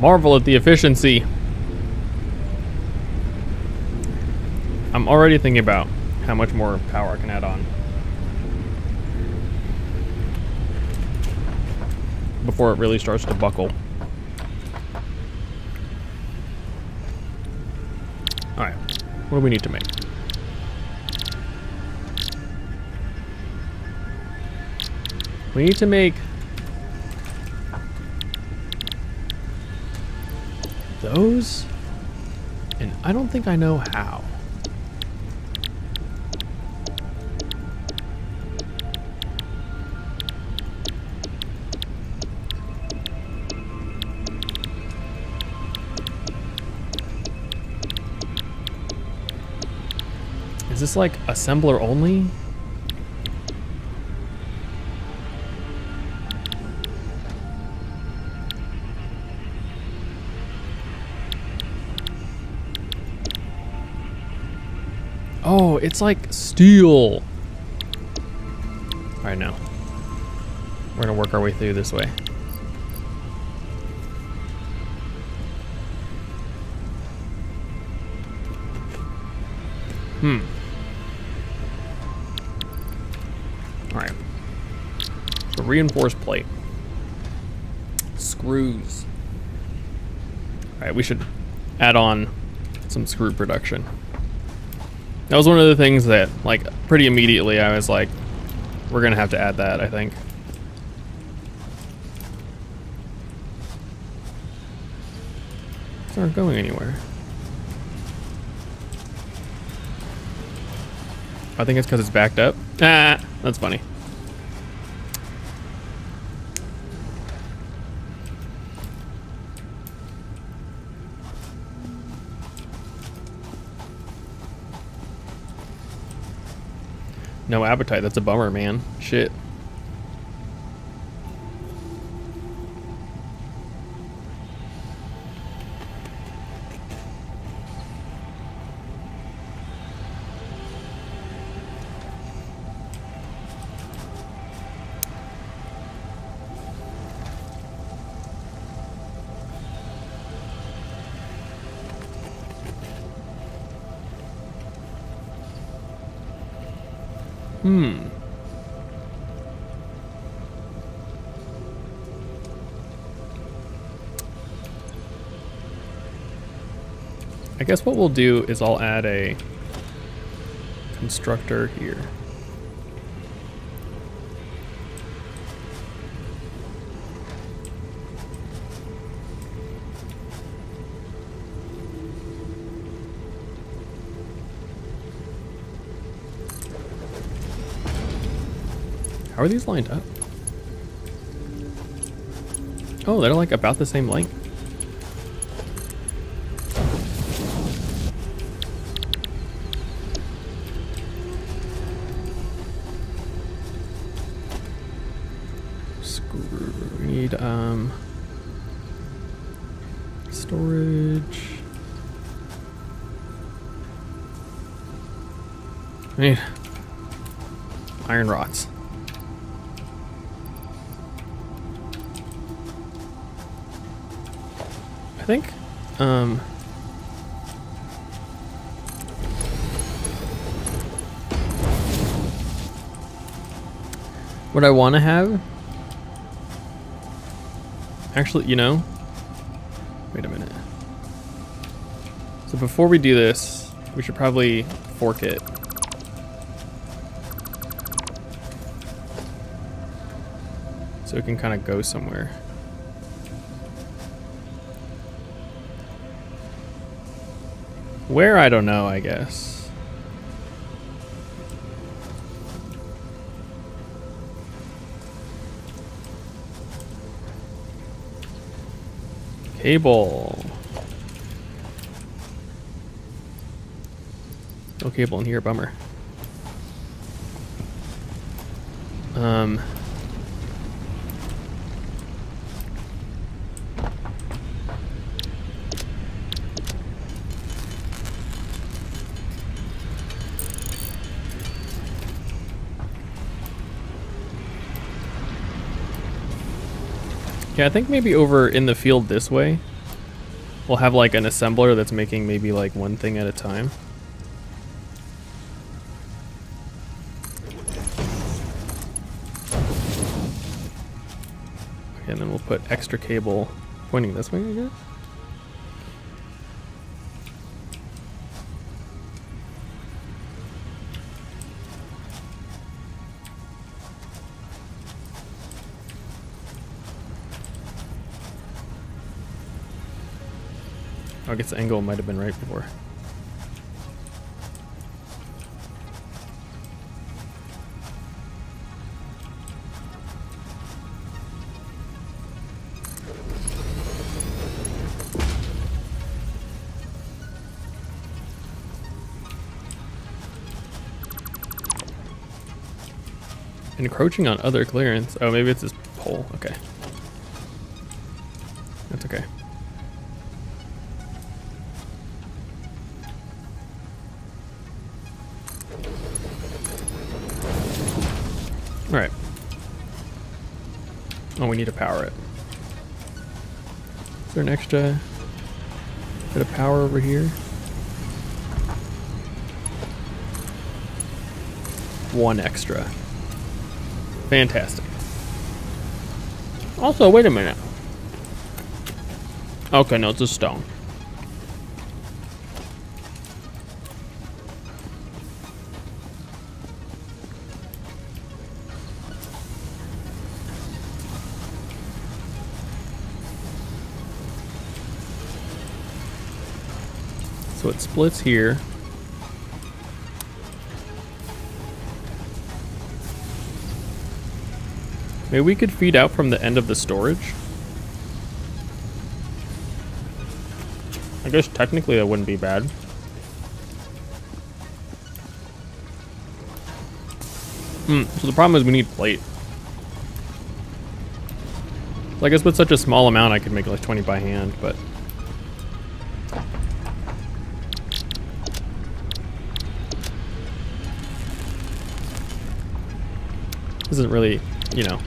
marvel at the efficiency. I'm already thinking about how much more power I can add on before it really starts to buckle. Alright, what do we need to make? We need to make those, and I don't think I know how. Is this like assembler only? Oh, it's like steel. All right, now we're gonna work our way through this way. All right. So reinforced plate. Screws. All right, we should add on some screw production. That was one of the things that, like, pretty immediately I was like, we're gonna have to add that, I think. These aren't going anywhere. I think it's because it's backed up. Ah, that's funny. No appetite, that's a bummer, man. Shit. I guess what we'll do is I'll add a constructor here. How are these lined up? Oh, they're like about the same length. We need storage. I need iron rods. I think what I want to have, actually, you know, wait a minute. So before we do this, we should probably fork it. So it can kind of go somewhere. Where, I don't know, I guess. Cable. No cable in here, bummer. Yeah, I think maybe over in the field this way, we'll have like an assembler that's making maybe like one thing at a time. Okay, and then we'll put extra cable pointing this way, I guess. I guess the angle might have been right before. Encroaching on other clearance. Oh, maybe it's this pole. Okay. That's okay. All right. Oh, we need to power it. Is there an extra bit of power over here? One extra. Fantastic. Also, wait a minute. Okay, no, it's a stone. So it splits here. Maybe we could feed out from the end of the storage. I guess technically that wouldn't be bad. So the problem is we need plate. So I guess with such a small amount I could make like 20 by hand, but this isn't really, you know,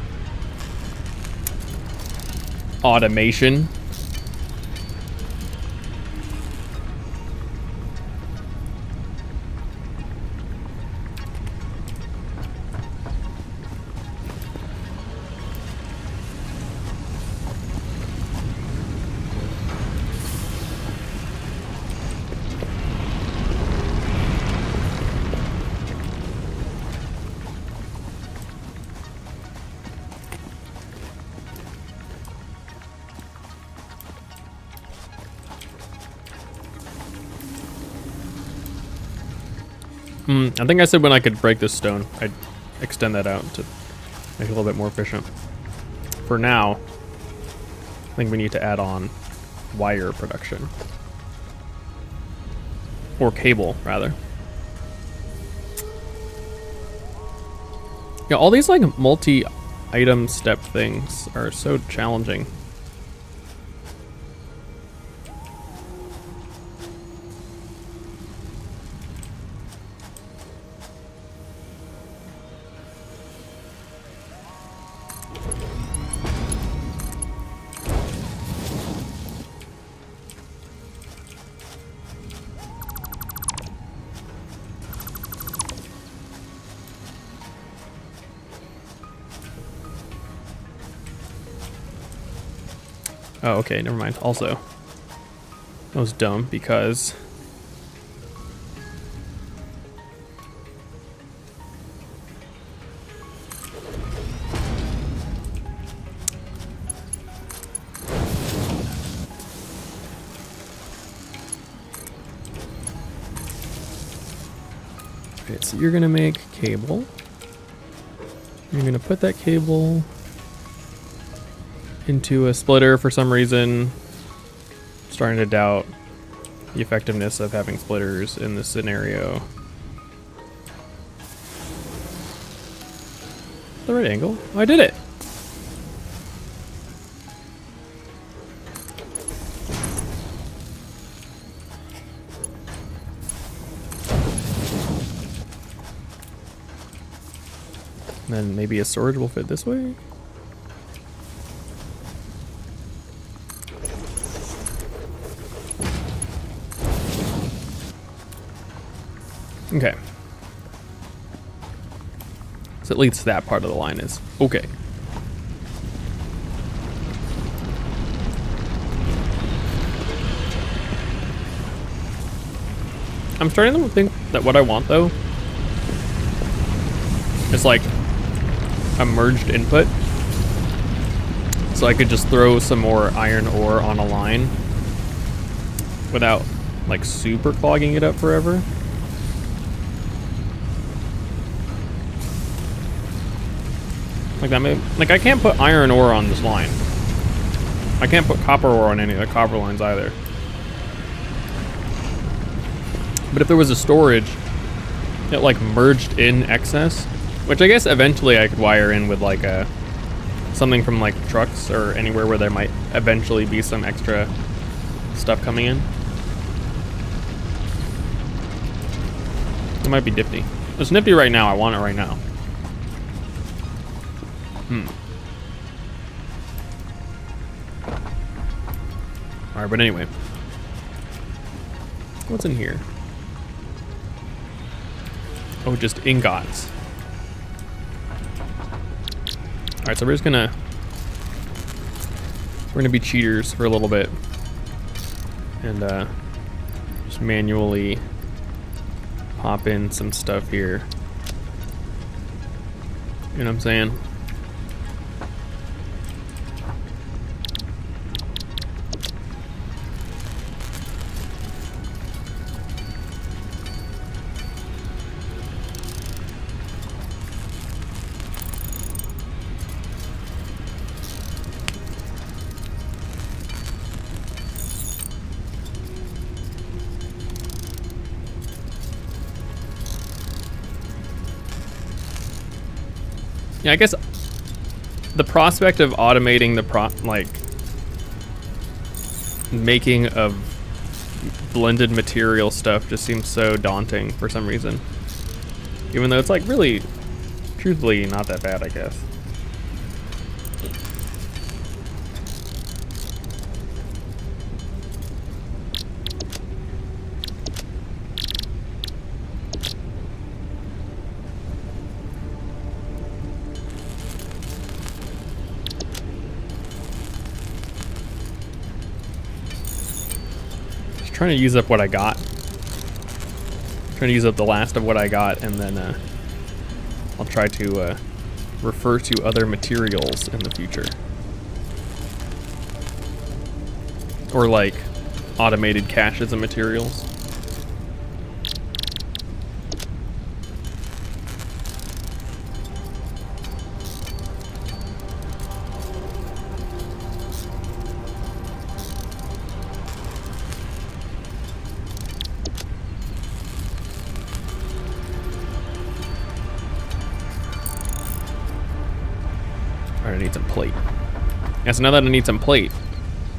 automation. I think I said when I could break this stone, I'd extend that out to make it a little bit more efficient. For now, I think we need to add on wire production. Or cable, rather. Yeah, all these like multi-item step things are so challenging. Oh, okay, never mind. Also, that was dumb because okay, so you're gonna make cable. You're gonna put that cable into a splitter for some reason. Starting to doubt the effectiveness of having splitters in this scenario. The right angle? Oh, I did it! And then maybe a sword will fit this way? Okay. So at least that part of the line is okay. I'm starting to think that what I want though is like a merged input. So I could just throw some more iron ore on a line without like super clogging it up forever. Like that may, like I can't put iron ore on this line. I can't put copper ore on any of the copper lines either. But if there was a storage that like merged in excess, which I guess eventually I could wire in with like a something from like trucks or anywhere where there might eventually be some extra stuff coming in. It might be nifty. It's nifty right now. I want it right now. Alright, but anyway. What's in here? Oh, just ingots. Alright, so we're gonna be cheaters for a little bit. And just manually pop in some stuff here. You know what I'm saying? Yeah, I guess the prospect of automating the like making of blended material stuff just seems so daunting for some reason. Even though it's like really, truthfully, not that bad, I guess. Trying to use up what I got. Trying to use up the last of what I got, and then I'll try to refer to other materials in the future. Or like automated caches of materials. I need some plate. Yeah, so now that I need some plate,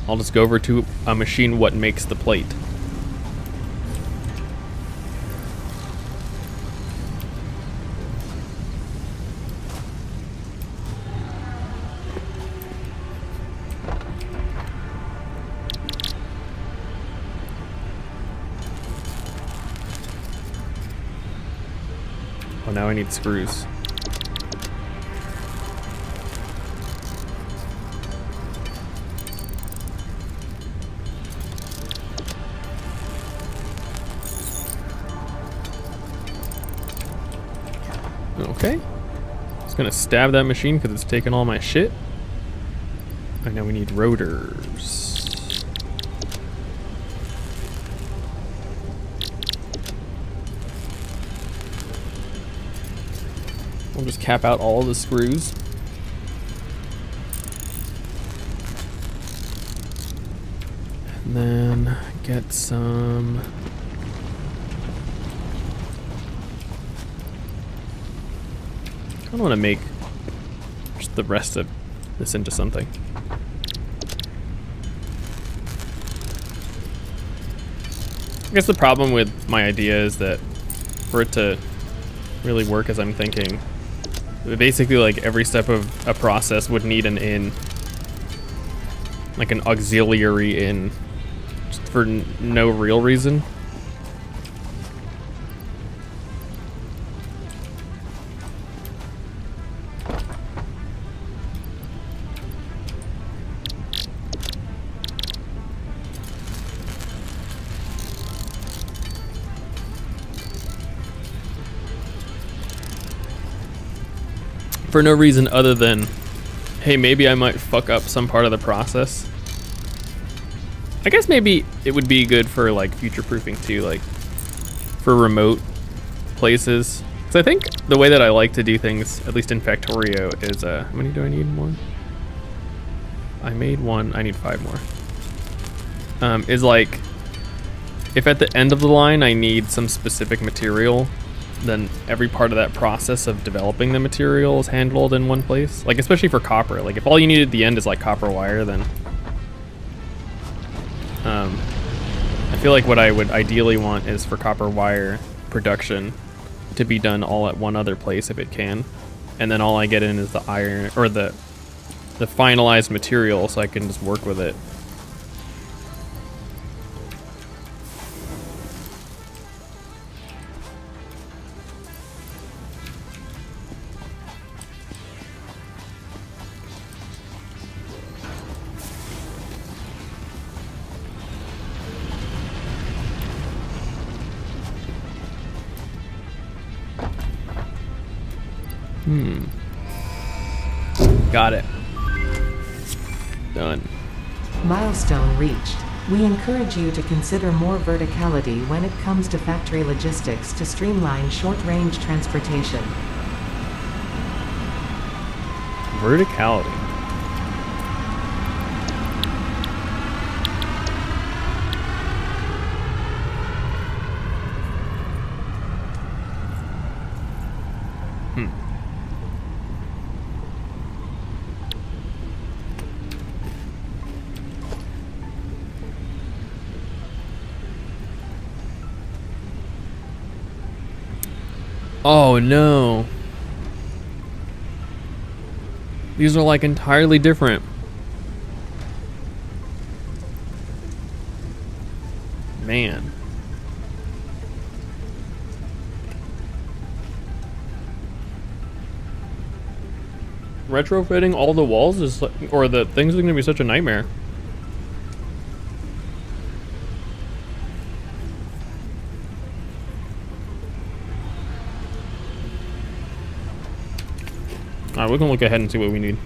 I'll just go over to a machine what makes the plate. Oh, now I need screws. Okay, just gonna stab that machine because it's taking all my shit. And now we need rotors. We'll just cap out all the screws. And then get some... I don't want to make just the rest of this into something. I guess the problem with my idea is that for it to really work as I'm thinking, basically like every step of a process would need an in, like an auxiliary in, just for no real reason. for no reason other than, hey, maybe I might fuck up some part of the process. I guess maybe it would be good for like future proofing too, like for remote places. Because I think the way that I like to do things, at least in Factorio, is how many do I need more? I made one, I need 5 more. Is like, if at the end of the line I need some specific material, then every part of that process of developing the material is handled in one place. Like, especially for copper. Like, if all you need at the end is like copper wire, then I feel like what I would ideally want is for copper wire production to be done all at one other place if it can. And then all I get in is the iron, or the finalized material, so I can just work with it. Got it. Done. Milestone reached. We encourage you to consider more verticality when it comes to factory logistics to streamline short-range transportation. Verticality. Oh no. These are like entirely different. Man. Retrofitting all the walls is like, or the things are gonna be such a nightmare. Alright, we can look ahead and see what we need.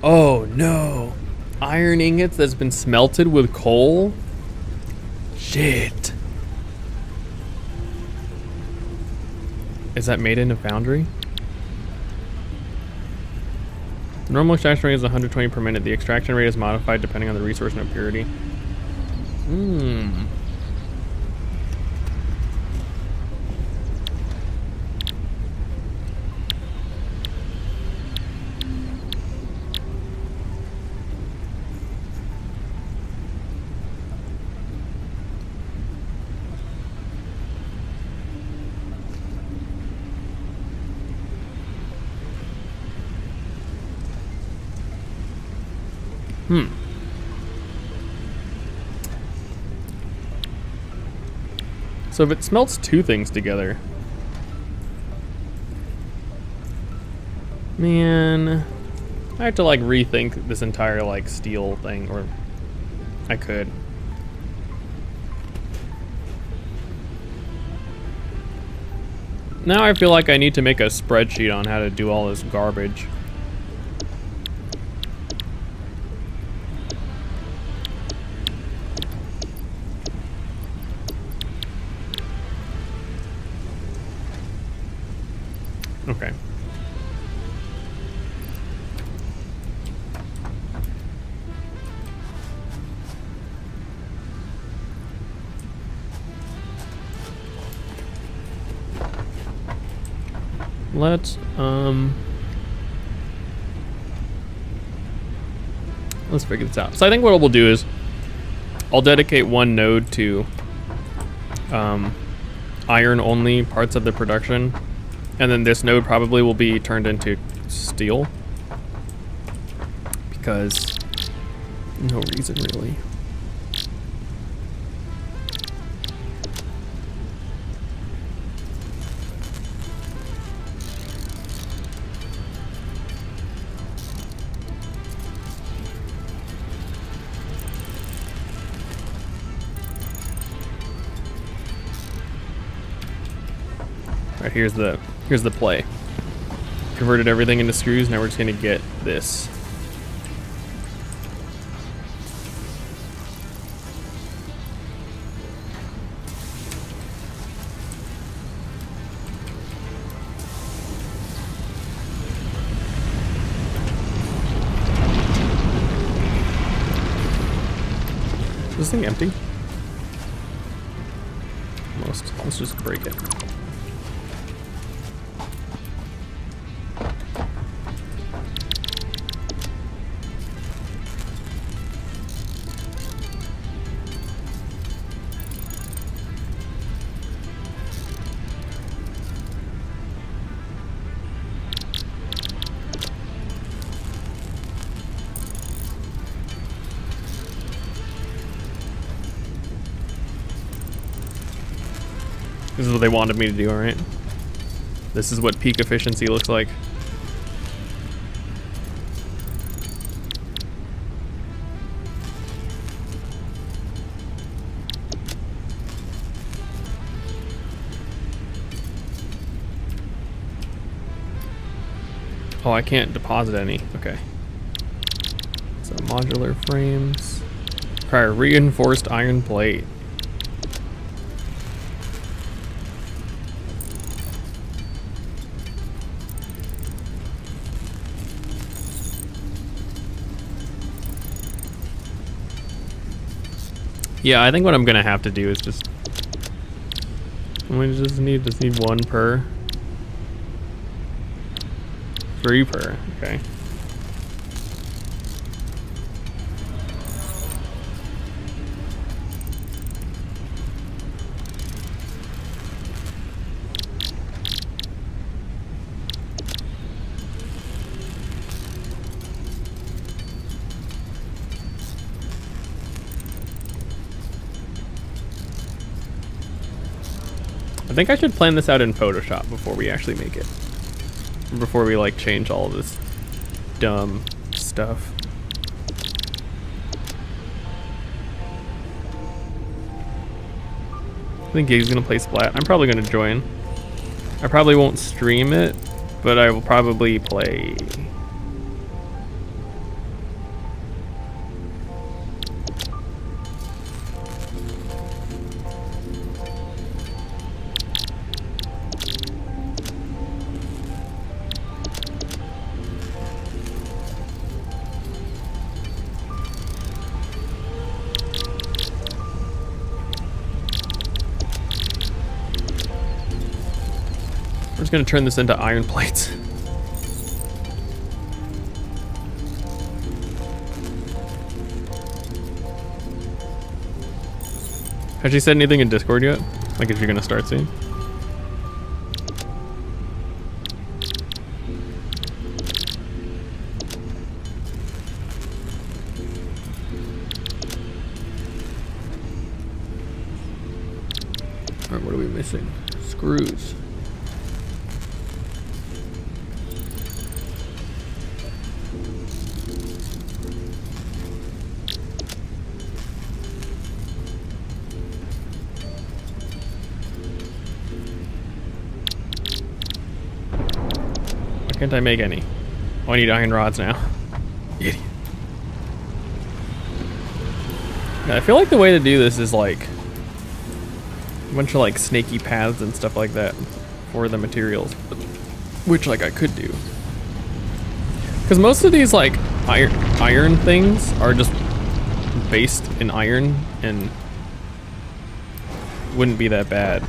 Oh no. Iron ingots that's been smelted with coal? Shit. Is that made in a foundry? The normal extraction rate is 120 per minute. The extraction rate is modified depending on the resource and purity. So if it smelts 2 things together, man, I have to like rethink this entire like steel thing, or I could. Now I feel like I need to make a spreadsheet on how to do all this garbage. Okay. Let's figure this out. So I think what we'll do is I'll dedicate one node to iron only parts of the production. And then this node probably will be turned into steel. Because no reason really. Alright, here's the play. Converted everything into screws, now we're just gonna get this. Is this thing empty? Almost. Let's just break it. This is what they wanted me to do, alright? This is what peak efficiency looks like. Oh, I can't deposit any. Okay. So modular frames. Require reinforced iron plate. Yeah, I think what I'm gonna have to do is just we just need one per. 3 per, okay. I think I should plan this out in Photoshop before we actually make it. Before we like change all of this dumb stuff. I think Gig's gonna play Splat. I'm probably gonna join. I probably won't stream it, but I will probably play. We're just gonna turn this into iron plates. Has she said anything in Discord yet? Like, is she gonna start soon? Alright, what are we missing? Screws. Why can't I make any? Oh, I need iron rods now. Idiot. Yeah, I feel like the way to do this is like a bunch of like snaky paths and stuff like that for the materials, which like I could do. Because most of these like iron things are just based in iron and wouldn't be that bad.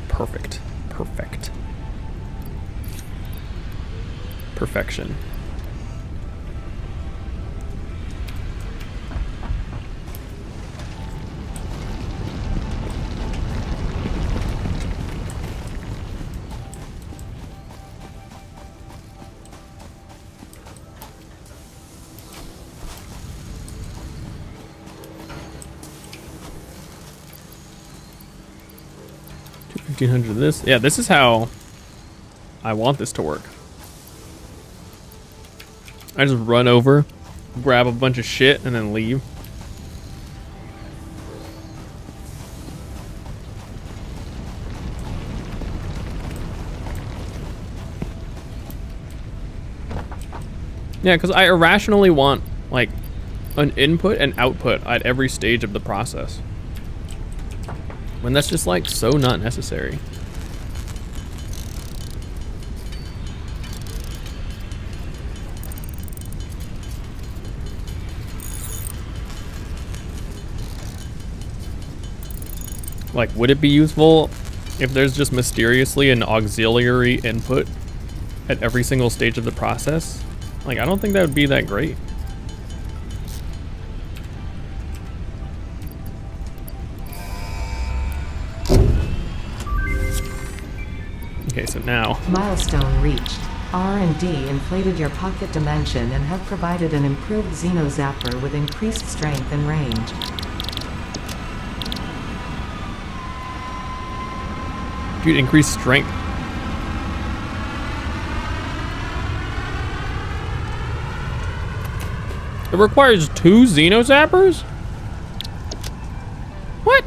Perfect. Perfect. Perfection. $1,500 of this. Yeah, this is how I want this to work. I just run over, grab a bunch of shit, and then leave. Yeah, because I irrationally want, like, an input and output at every stage of the process. When that's just, like, so not necessary. Like, would it be useful if there's just mysteriously an auxiliary input at every single stage of the process? Like, I don't think that would be that great. Okay, so now... Milestone reached. R&D inflated your pocket dimension and have provided an improved Xeno Zapper with increased strength and range. Dude, increased strength. It requires 2 Xeno Zappers? What?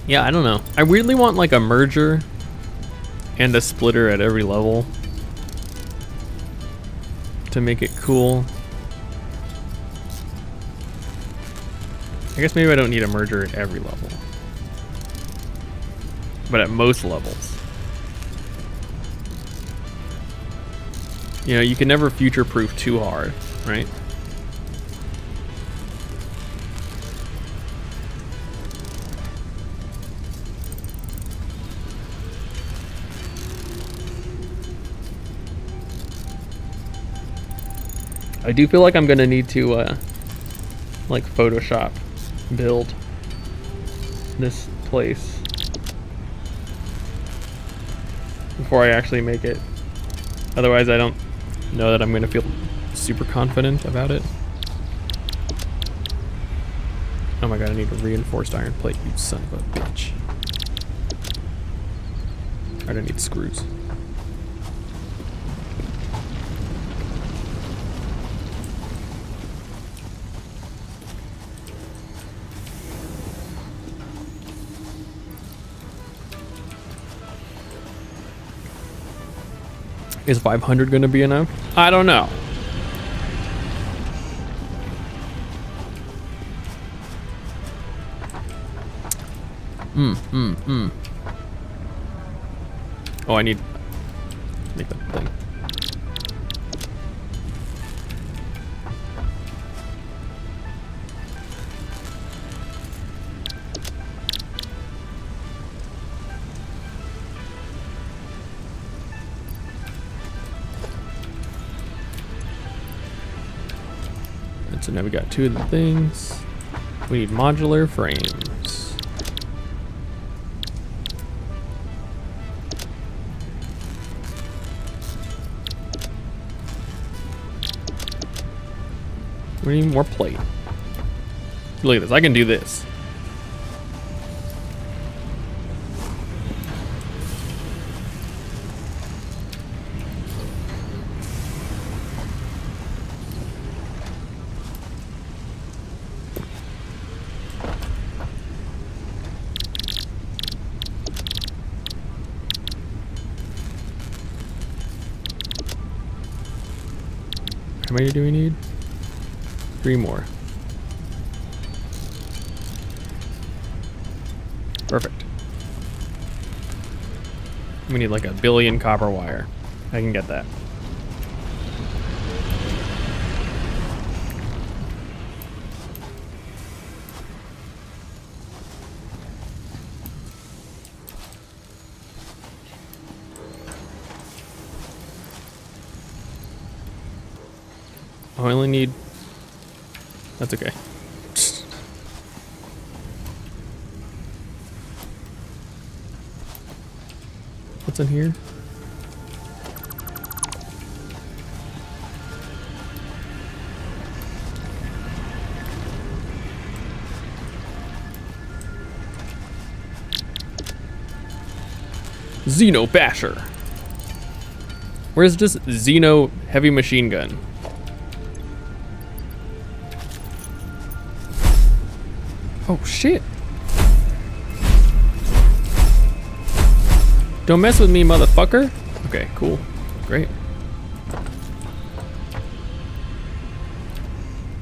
Yeah, I don't know. I weirdly want like a merger and a splitter at every level to make it cool. I guess maybe I don't need a merger at every level, but at most levels. You know, you can never future-proof too hard, right? I do feel like I'm gonna need to like Photoshop build this place before I actually make it. Otherwise I don't know that I'm gonna feel super confident about it. Oh my god, I need a reinforced iron plate, you son of a bitch. I don't need screws. Is 500 gonna be enough? I don't know. Oh, I need to make that thing. So now we got 2 of the things. We need modular frames. We need more plate. Look at this, I can do this. How many do we need? 3 more. Perfect. We need like 1 billion copper wire. I can get that. I only need That's okay. What's in here? Xeno Basher. Where's this Xeno heavy machine gun? Oh shit. Don't mess with me, motherfucker. Okay, cool. Great.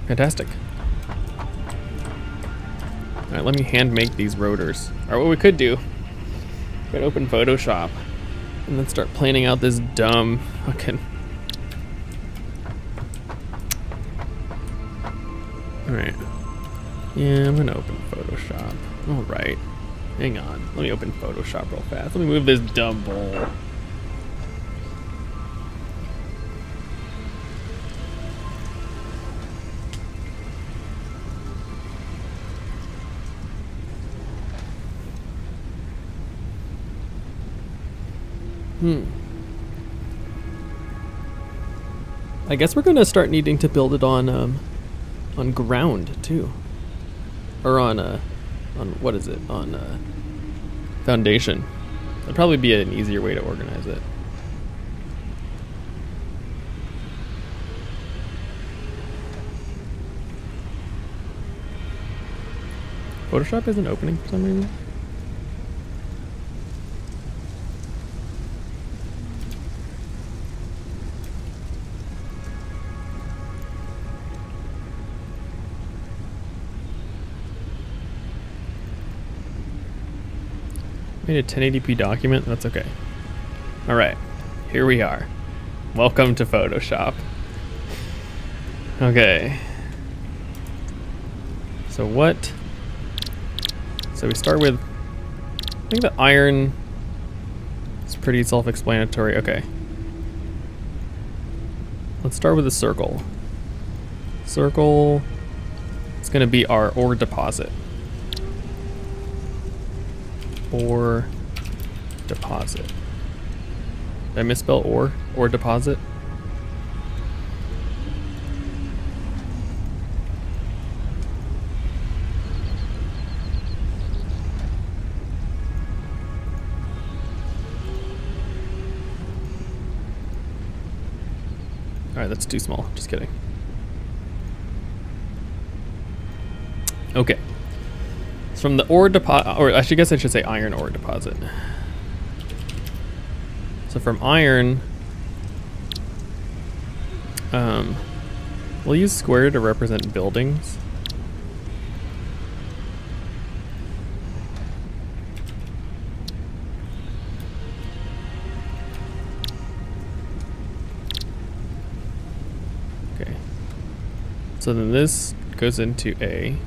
Fantastic. Alright, let me hand make these rotors. Alright, what we could do, we could open Photoshop and then start planning out this dumb fucking... Alright. Yeah, I'm gonna open Photoshop. Alright. Hang on. Let me open Photoshop real fast. Let me move this dumb bowl. I guess we're gonna start needing to build it on ground too, or on what is it? On foundation. That'd probably be an easier way to organize it. Photoshop isn't opening for some reason. Made a 1080p document? That's okay. Alright, here we are. Welcome to Photoshop. Okay. So what? So we start with, I think the iron is pretty self-explanatory. Okay. Let's start with a circle. Circle is going to be our ore deposit. Ore deposit. Did I misspell ore? Ore deposit? Alright, that's too small. Just kidding. Okay. It's from the ore deposit, or I guess I should say iron ore deposit. So from iron, we'll use square to represent buildings. Okay. So then this goes into a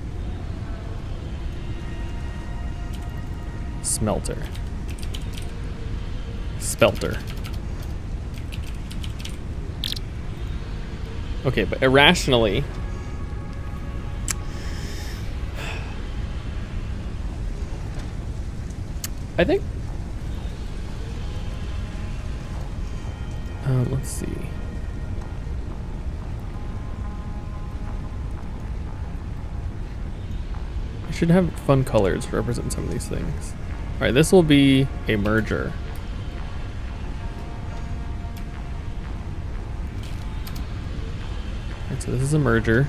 smelter. Spelter. Okay, but irrationally, I think, let's see. I should have fun colors to represent some of these things. All right, this will be a merger. All right, so this is a merger.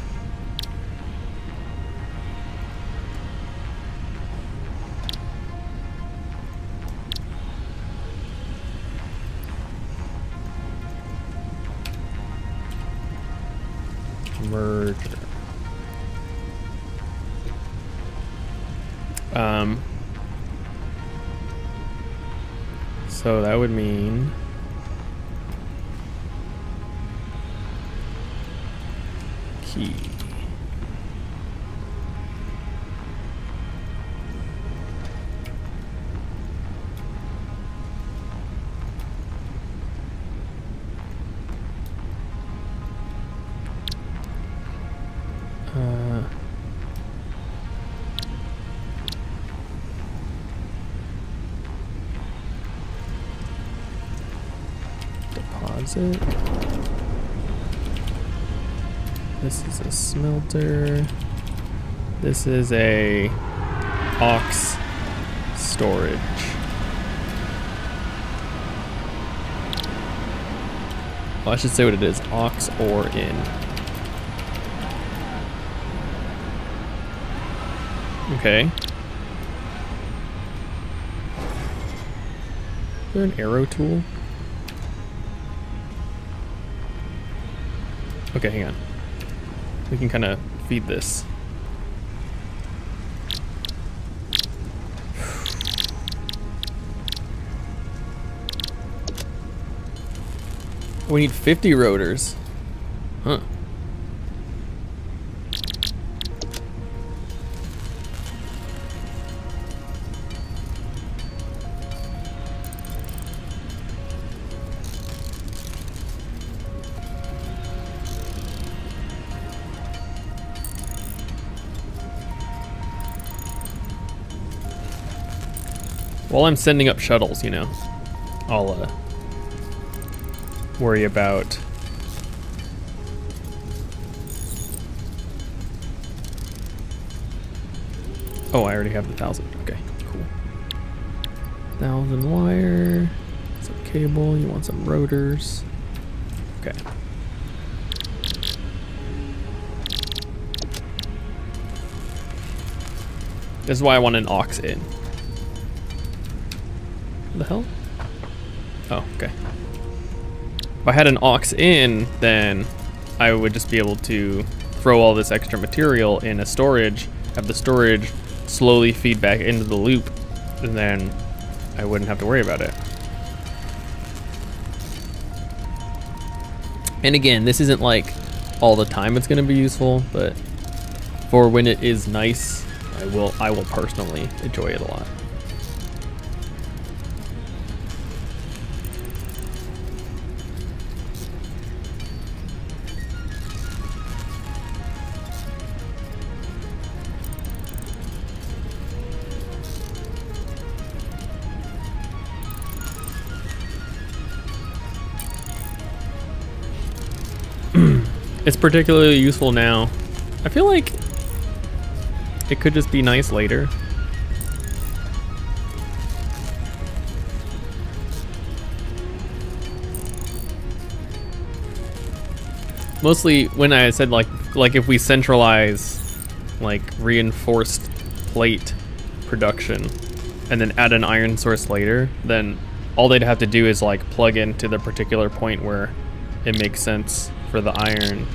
Merger. So that would mean key. closet. This is a smelter. This is a aux storage. Well, I should say what it is, aux or in. Okay. Is there an arrow tool? Okay, hang on. We can kind of feed this. We need 50 rotors. Huh. While I'm sending up shuttles, you know, I'll worry about oh, I already have the 1,000. Okay, cool. 1,000 wire, some cable, you want some rotors. Okay. This is why I want an aux in. What the hell? Oh, okay. If I had an aux in, then I would just be able to throw all this extra material in a storage, have the storage slowly feed back into the loop, and then I wouldn't have to worry about it. And again, this isn't like all the time it's gonna be useful, but for when it is nice, I will personally enjoy it a lot. It's particularly useful now. I feel like it could just be nice later. Mostly when I said like if we centralize like reinforced plate production and then add an iron source later, then all they'd have to do is like plug into the particular point where it makes sense for the iron.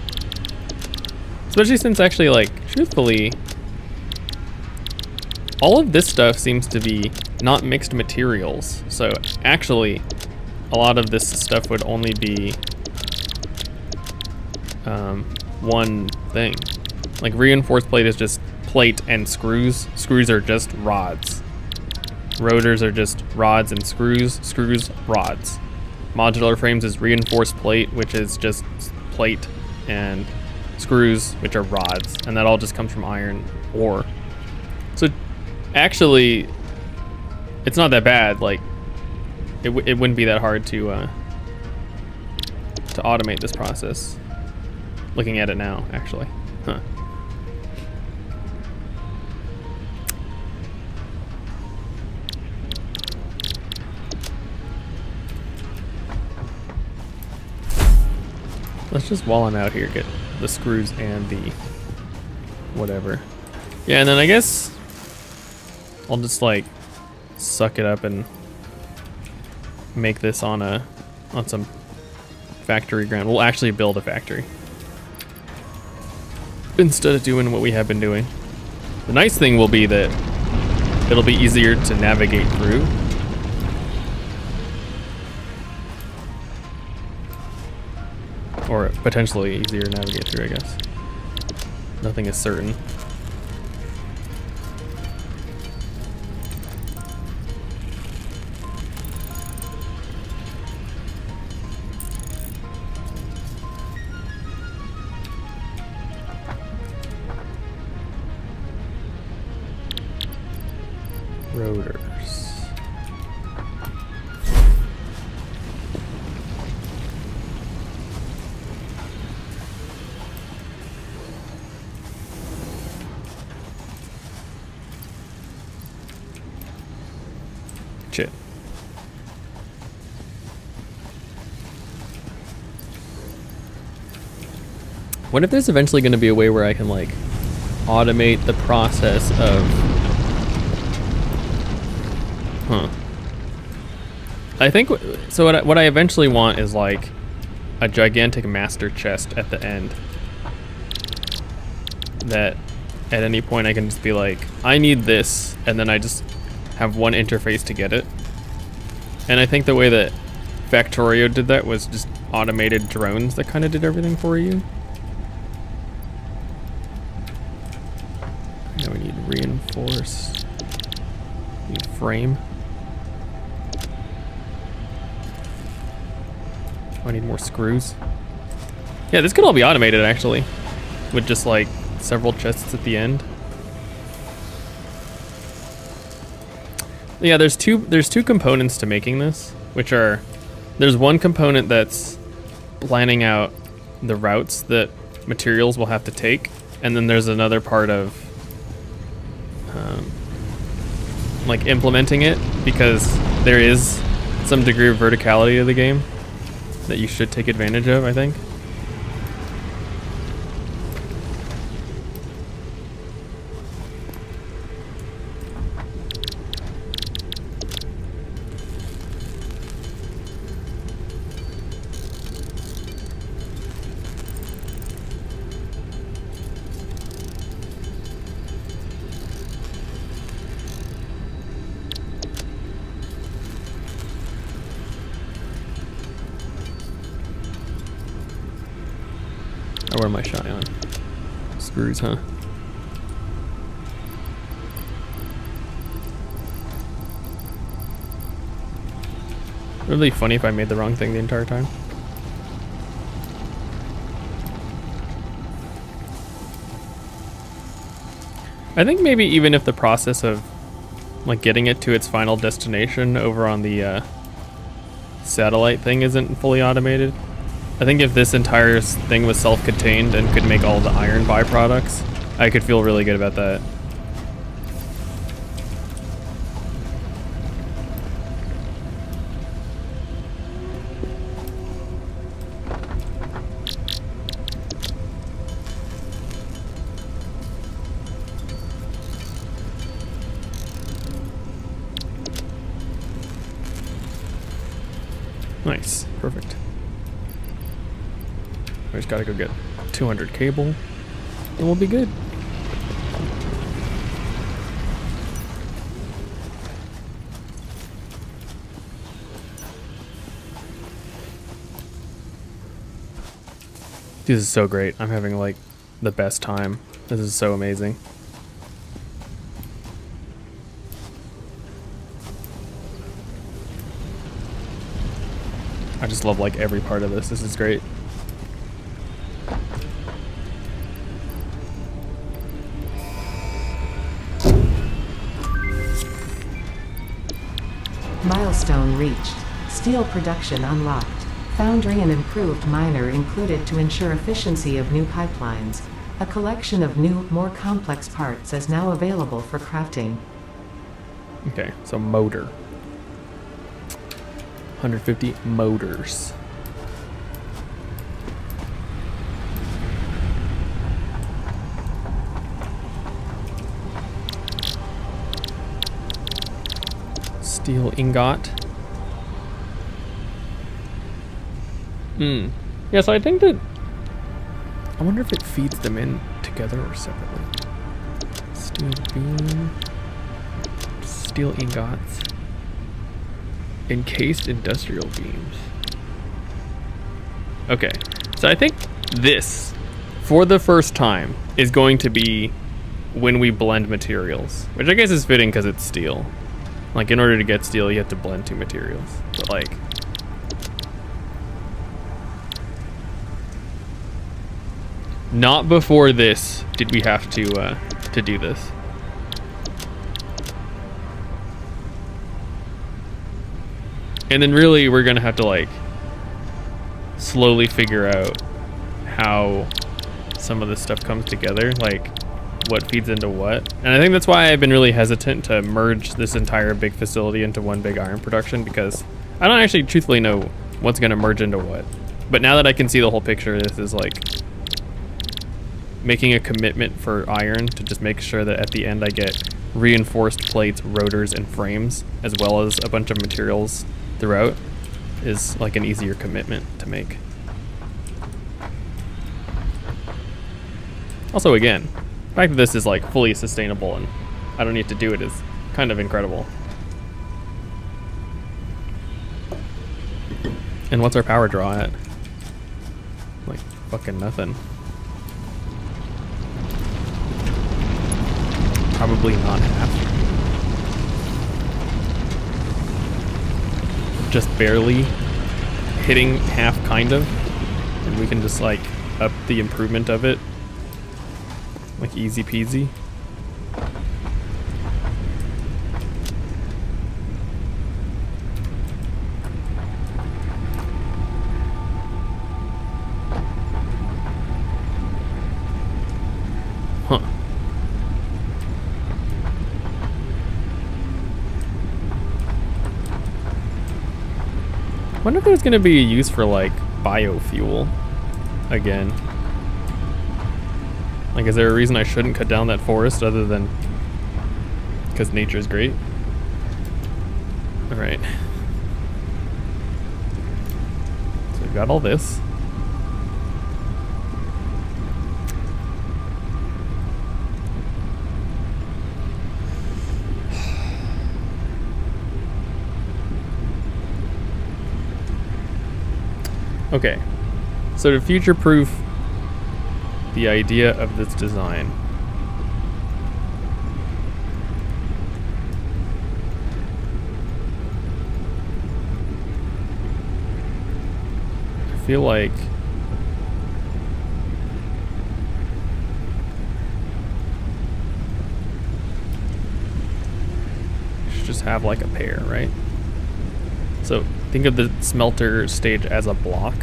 Especially since actually, like, truthfully, all of this stuff seems to be not mixed materials. So actually, a lot of this stuff would only be one thing. Like reinforced plate is just plate and screws. Screws are just rods. Rotors are just rods and screws. Screws, rods. Modular frames is reinforced plate, which is just plate and screws, which are rods, and that all just comes from iron ore. So actually, it's not that bad. Like it wouldn't be that hard to automate this process. Looking at it now, actually, huh? Let's just, while I'm out here, get the screws and the whatever. Yeah, and then I guess I'll just like suck it up and make this on some factory ground. We'll actually build a factory instead of doing what we have been doing. The nice thing will be that it'll be easier to navigate through. Or potentially easier to navigate through, I guess. Nothing is certain. Rotors. reach it. What if there's eventually going to be a way where I can like automate the process of... I think, so what I eventually want is like a gigantic master chest at the end. That at any point I can just be like, I need this, and then I just have one interface to get it. And I think the way that Factorio did that was just automated drones that kind of did everything for you. Now we need reinforce. We need frame. I need more screws. Yeah, this could all be automated actually, with just like several chests at the end. Yeah, there's two components to making this, which are, there's one component that's planning out the routes that materials will have to take, and then there's another part of like implementing it, because there is some degree of verticality of the game that you should take advantage of, I think. Or what am I shy on? Screws, huh? Really funny if I made the wrong thing the entire time. I think maybe even if the process of like getting it to its final destination over on the satellite thing isn't fully automated, I think if this entire thing was self-contained and could make all the iron byproducts, I could feel really good about that. Nice, perfect. We just gotta go get 200 cable, and we'll be good. This is so great. I'm having like the best time. This is so amazing. I just love like every part of this. This is great. Milestone reached. Steel production unlocked. Foundry and improved miner included to ensure efficiency of new pipelines. A collection of new, more complex parts is now available for crafting. Okay, so motor. 150 motors. Steel ingot. Yeah, so I think that, I wonder if it feeds them in together or separately. Steel beam. Steel ingots. Encased industrial beams. Okay, so I think this, for the first time, is going to be when we blend materials, which I guess is fitting because it's steel. Like, in order to get steel, you have to blend two materials. But like, not before this did we have to do this. And then really we're gonna have to like slowly figure out how some of this stuff comes together. Like, what feeds into what. And I think that's why I've been really hesitant to merge this entire big facility into one big iron production, because I don't actually truthfully know what's gonna merge into what. But now that I can see the whole picture, this is like making a commitment for iron to just make sure that at the end I get reinforced plates, rotors, and frames, as well as a bunch of materials throughout, is like an easier commitment to make. Also, again, the fact that this is like fully sustainable and I don't need to do it is kind of incredible. And what's our power draw at? Like fucking nothing. Probably not half. Just barely hitting half, kind of. And we can just like up the improvement of it. Like easy peasy. Huh. I wonder if there's gonna be a use for like biofuel again. Like, is there a reason I shouldn't cut down that forest other than because nature's great? All right. So we've got all this. Okay. So to future-proof the idea of this design, I feel like you should just have like a pair, right? So think of the smelter stage as a block.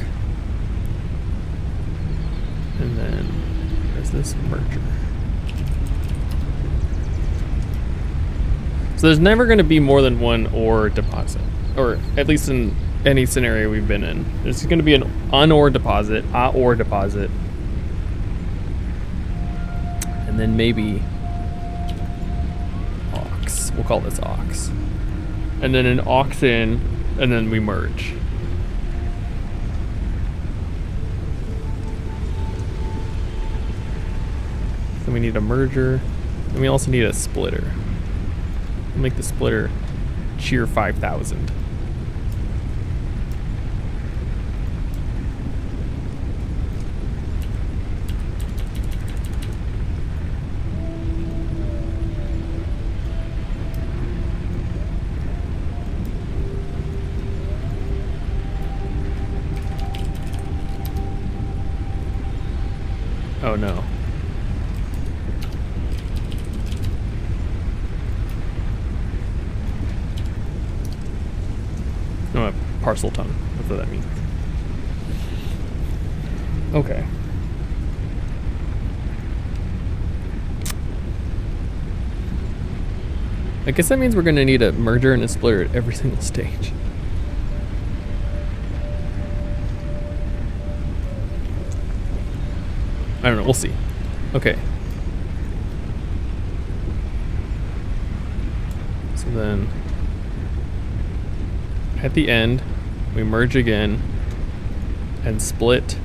And then there's this merger. So there's never going to be more than one ore deposit, or at least in any scenario we've been in. There's going to be an un-ore deposit, a ore deposit, and then maybe ox. We'll call this ox. And then an ox in, and then we merge. Then we need a merger, and we also need a splitter. We'll make the splitter shear 5,000. Oh no. No, a parcel ton. That's what that means. Okay. I guess that means we're going to need a merger and a splitter at every single stage. I don't know, we'll see. Okay. So then, at the end, we merge again and split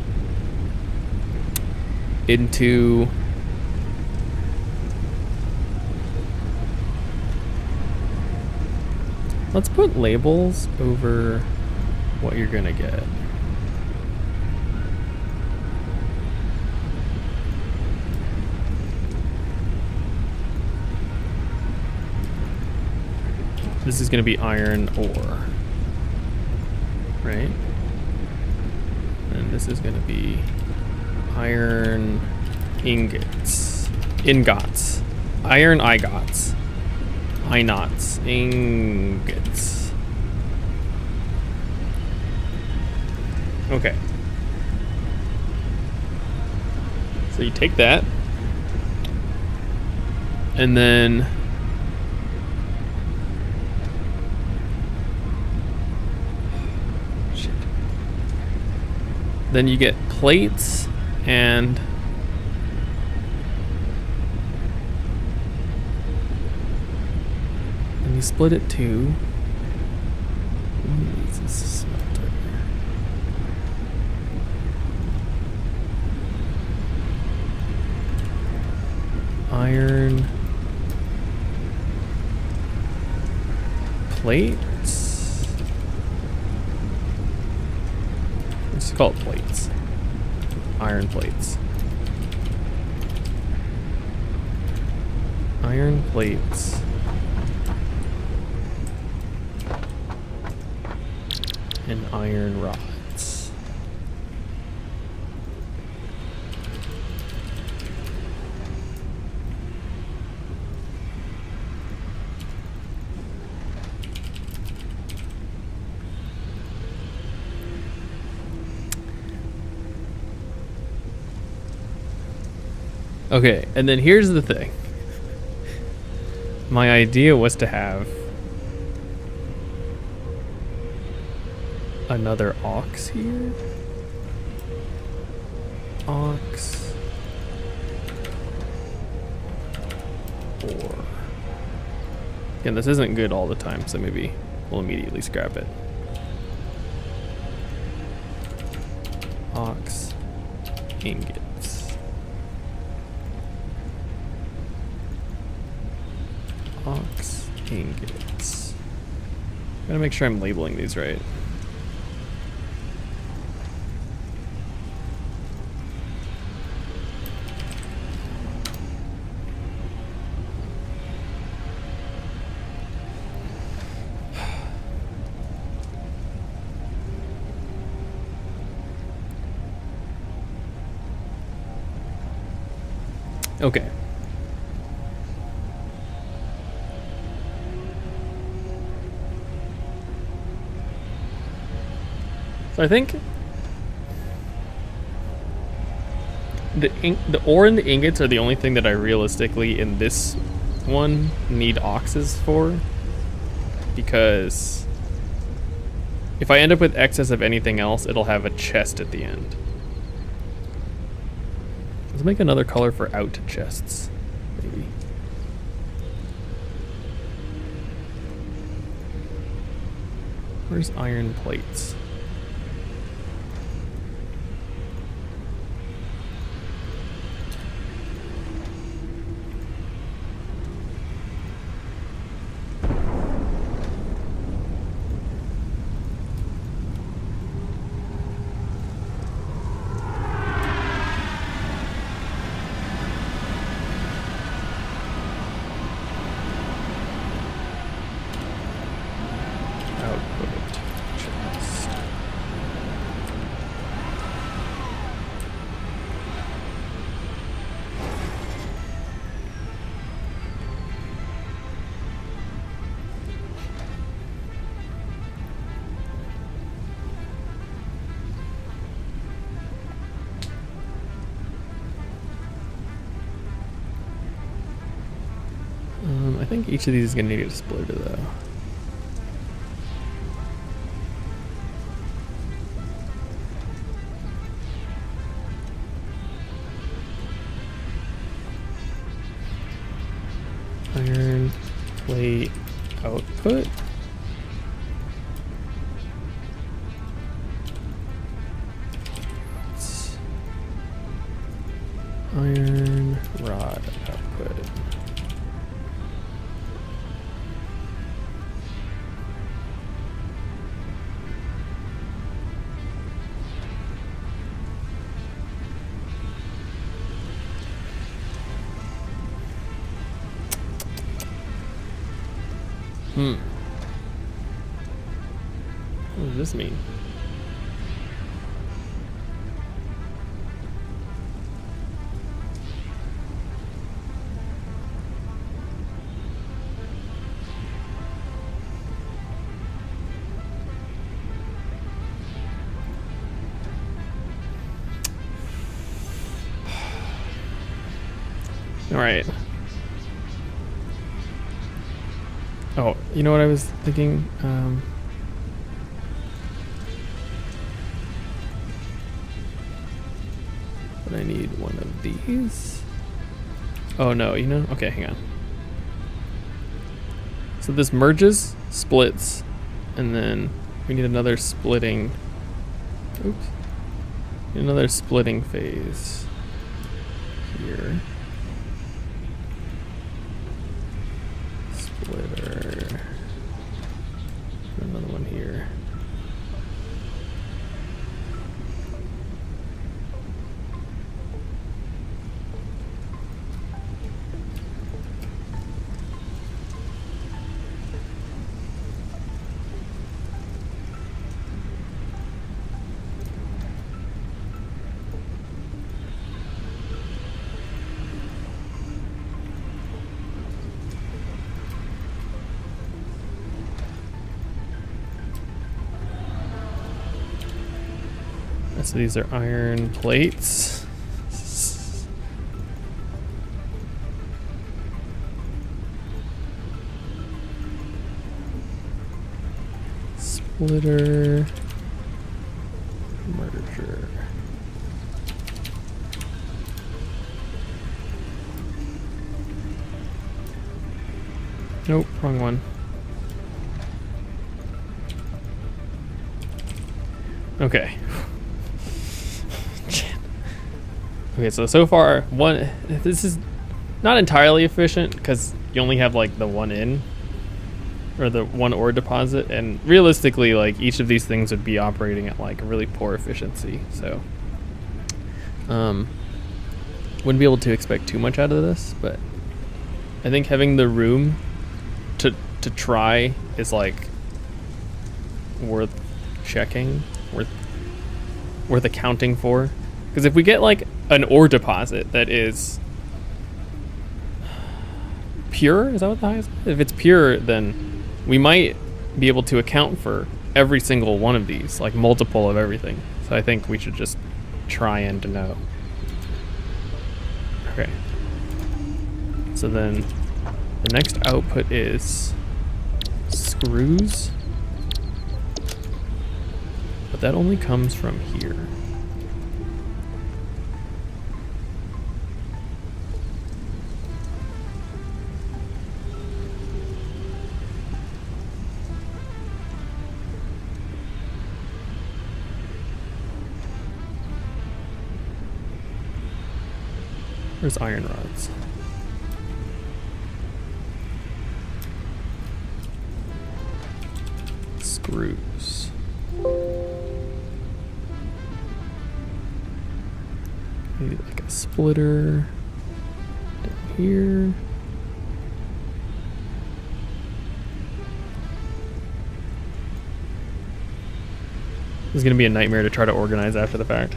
into let's put labels over what you're gonna get. This is going to be iron ore, right? And this is going to be iron ingots, iron ingots, ingots. Okay. So you take that, And then shit. Then you get plates and you split it too. Iron plates. Let's call it plates. Iron plates. Iron plates. And iron rods. Okay, and then here's the thing. My idea was to have another ox here. Ox. Or again, this isn't good all the time, so maybe we'll immediately scrap it. Ox ingots. Ox ingots. Gotta make sure I'm labeling these right. Okay. So I think the ore and the ingots are the only thing that I realistically in this one need oxes for, because if I end up with excess of anything else, it'll have a chest at the end. Let's make another color for out chests, maybe. Where's iron plates? I think each of these is going to need a splitter though. Iron plate output. Iron rod output. What does this mean? All right. Oh, you know what I was thinking? But I need one of these. Oh no, you know? Okay, hang on. So this merges, splits, and then we need another splitting. Oops. Another splitting phase here. Splitter. Another one here. So these are iron plates. Splitter. Merger. Nope, wrong one. Okay. Okay, so far, this is not entirely efficient because you only have like the one in, or the one ore deposit, and realistically, like each of these things would be operating at like a really poor efficiency, so wouldn't be able to expect too much out of this, but I think having the room to try is like worth checking, worth accounting for. Because if we get like an ore deposit that is pure, is that what the highest? If it's pure, then we might be able to account for every single one of these, like multiple of everything. So I think we should just try and know. Okay. So then the next output is screws, but that only comes from here. Where's iron rods? Screws. Maybe like a splitter down here. This is gonna be a nightmare to try to organize after the fact.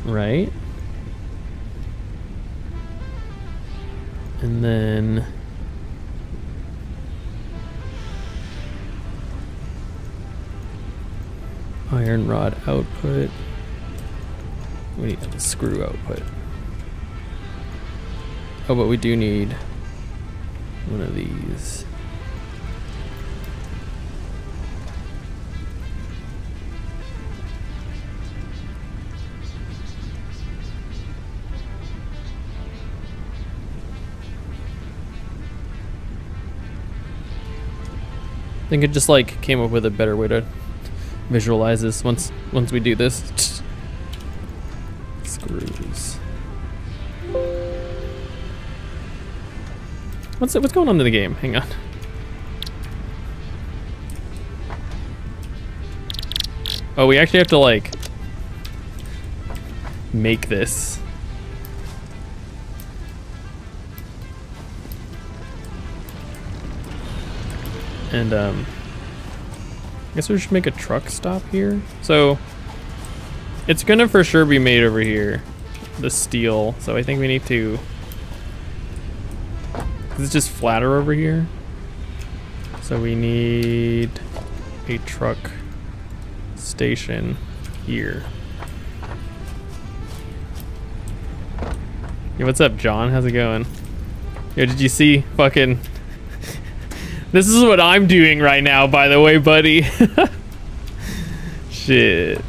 Right. And then iron rod output. We need the screw output. Oh, but we do need one of these. I think it just like came up with a better way to visualize this once we do this. Screws. What's going on in the game? Hang on. Oh, we actually have to like make this. And I guess we should make a truck stop here. So it's gonna for sure be made over here, the steel. So I think we need to, 'cause it's just flatter over here. So we need a truck station here. Yo, what's up, John? How's it going? Yo, did you see fucking... This is what I'm doing right now, by the way, buddy. Shit.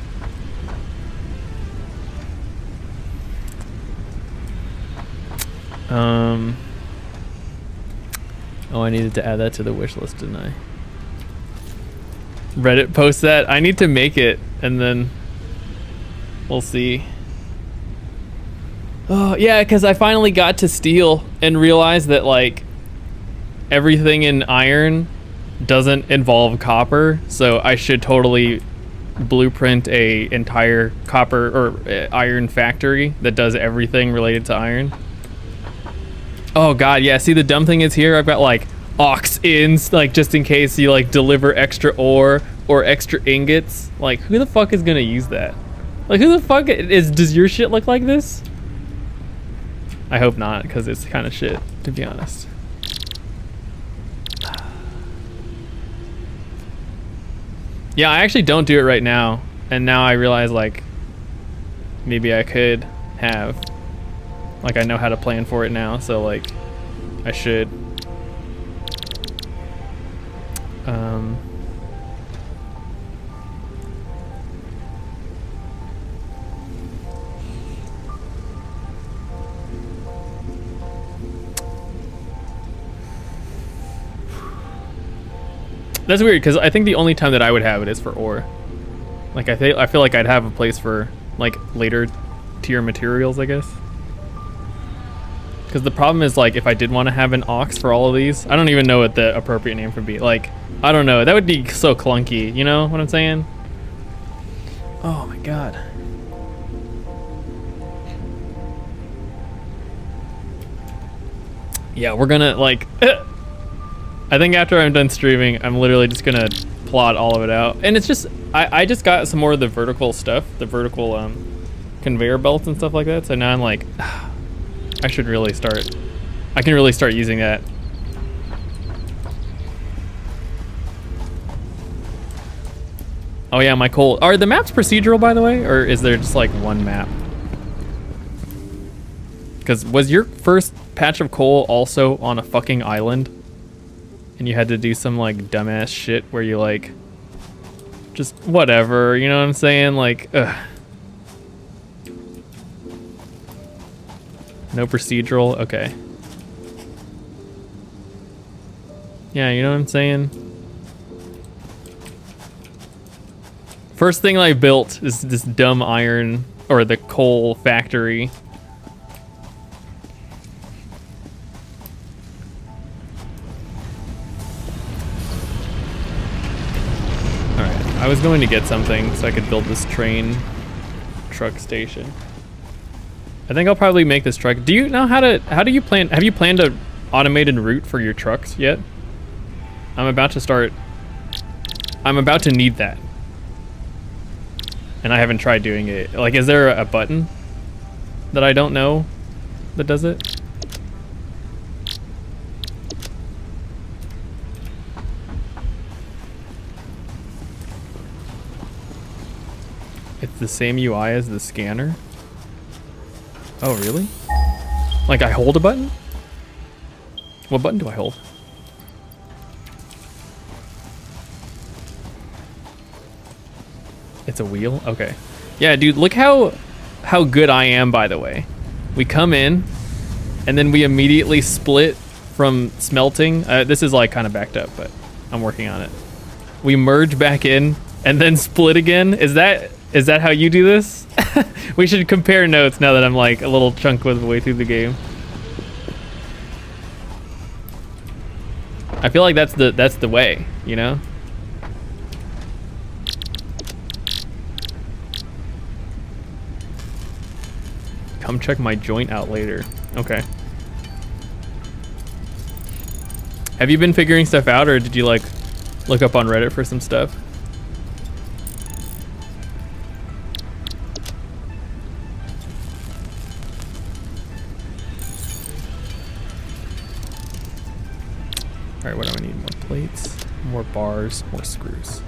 Oh, I needed to add that to the wish list, didn't I? Reddit post that. I need to make it, and then we'll see. Oh, yeah, because I finally got to steel and realized that, like, everything in iron doesn't involve copper, so I should totally blueprint a entire copper or iron factory that does everything related to iron. Oh god, yeah, see, the dumb thing is here I've got like aux ins, like just in case you like deliver extra ore or extra ingots. Like, who the fuck is gonna use that? Like, who the fuck does your shit look like this? I hope not, because it's kind of shit, to be honest. Yeah, I actually don't do it right now, and now I realize, like, maybe I could have. Like, I know how to plan for it now, so, like, I should. That's weird, because I think the only time that I would have it is for ore. Like, I feel like I'd have a place for, like, later tier materials, I guess. Because the problem is, like, if I did want to have an aux for all of these, I don't even know what the appropriate name would be. Like, I don't know. That would be so clunky. You know what I'm saying? Oh my god. Yeah, we're gonna, like... I think after I'm done streaming, I'm literally just gonna plot all of it out. And it's just... I just got some more of the vertical stuff. The vertical conveyor belts and stuff like that. So now I'm like... I should really start. I can really start using that. Oh yeah, my coal. Are the maps procedural, by the way? Or is there just like one map? Because was your first patch of coal also on a fucking island? And you had to do some like dumbass shit where you like... Just whatever, you know what I'm saying? Like, ugh. No procedural? Okay. Yeah, you know what I'm saying? First thing I built is this dumb iron, or the coal factory. Alright, I was going to get something so I could build this truck station. I think I'll probably make this truck. Do you know how do you plan, have you planned a automated route for your trucks yet? I'm about to need that. And I haven't tried doing it. Like, is there a button that I don't know that does it? It's the same UI as the scanner? Oh, really? Like, I hold a button? What button do I hold? It's a wheel? Okay. Yeah, dude, look how good I am, by the way. We come in, and then we immediately split from smelting. This is, like, kind of backed up, but I'm working on it. We merge back in, and then split again. Is that how you do this? We should compare notes now that I'm like a little chunk of the way through the game. I feel like that's the way, you know? Come check my joint out later. Okay. Have you been figuring stuff out, or did you like look up on Reddit for some stuff? All right, what do I need? More plates. bars, more screws.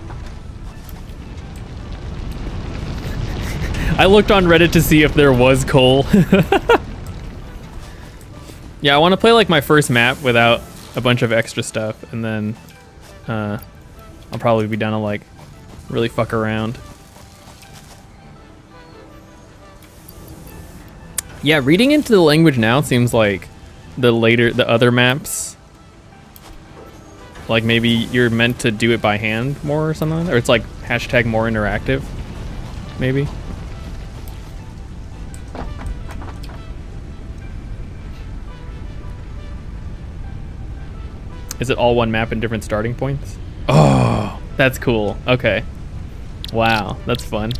I looked on Reddit to see if there was coal. Yeah, I want to play like my first map without a bunch of extra stuff, and then I'll probably be down to like really fuck around. Yeah, reading into the language now seems like the other maps, like maybe you're meant to do it by hand more or something, or it's like hashtag more interactive, maybe. Is it all one map and different starting points? Oh, that's cool. Okay. Wow, that's fun.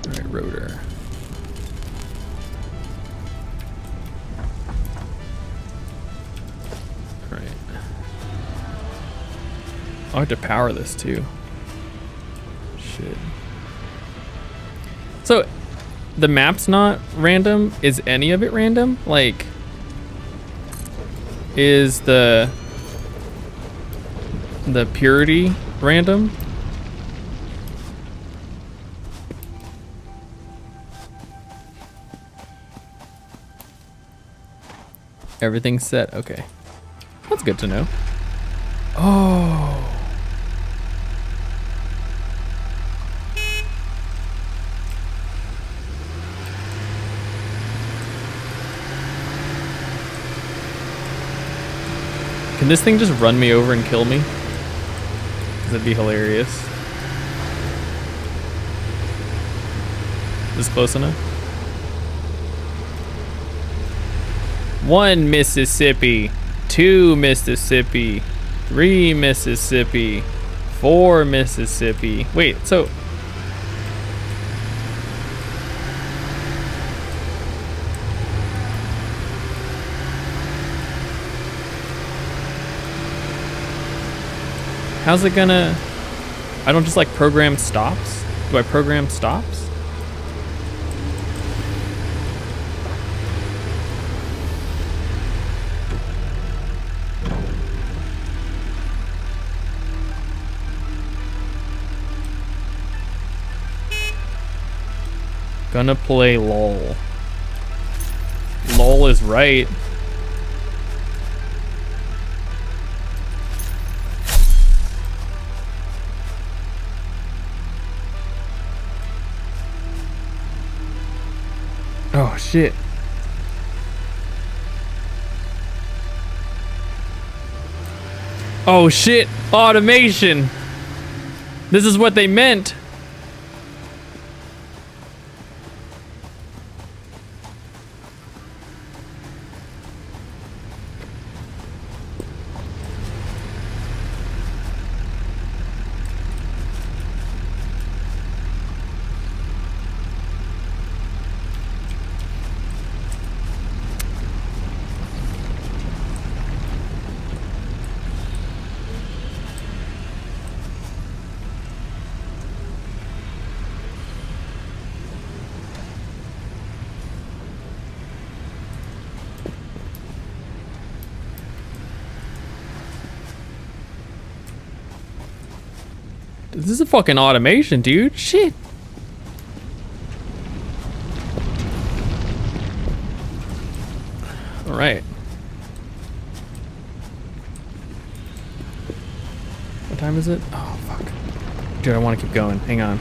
All right, rotor. I have to power this too. Shit. So, the map's not random? Is any of it random? Like, is the purity random? Everything's set, okay. That's good to know. Oh. Can this thing just run me over and kill me? That'd be hilarious. Is this close enough? 1 Mississippi, 2 Mississippi, 3 Mississippi, 4 Mississippi. Wait, so how's it gonna... I don't just like program stops? Do I program stops? Gonna play LOL. LOL is right. Oh shit. Oh shit, automation. This is what they meant. This is a fucking automation, dude. Shit. All right. What time is it? Oh, fuck. Dude, I want to keep going. Hang on.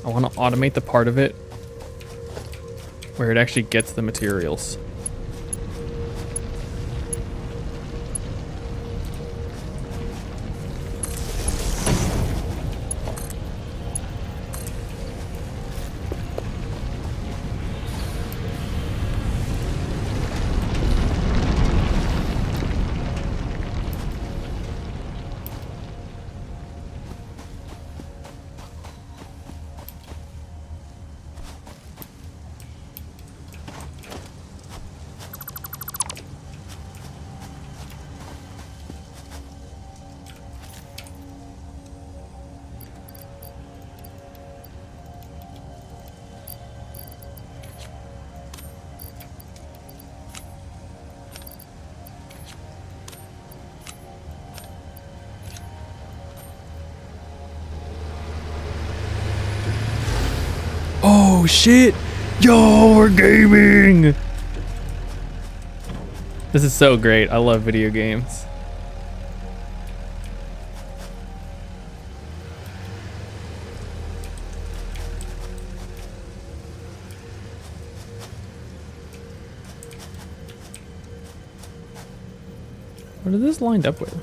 I want to automate the part of it where it actually gets the materials. Oh shit! Yo, we're gaming! This is so great. I love video games. What is this lined up with?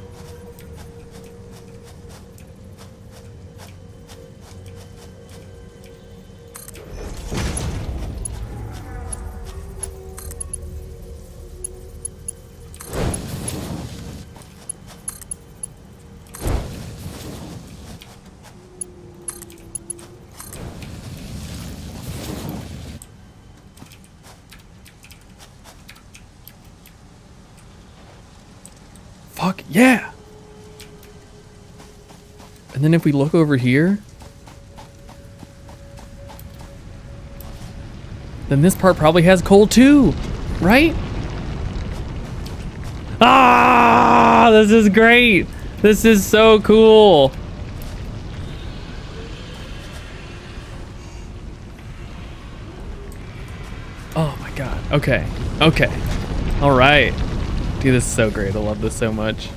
Fuck yeah! And then if we look over here, then this part probably has coal too, right? Ah, this is great. This is so cool. Oh my God. Okay. Okay. All right. Dude, this is so great. I love this so much.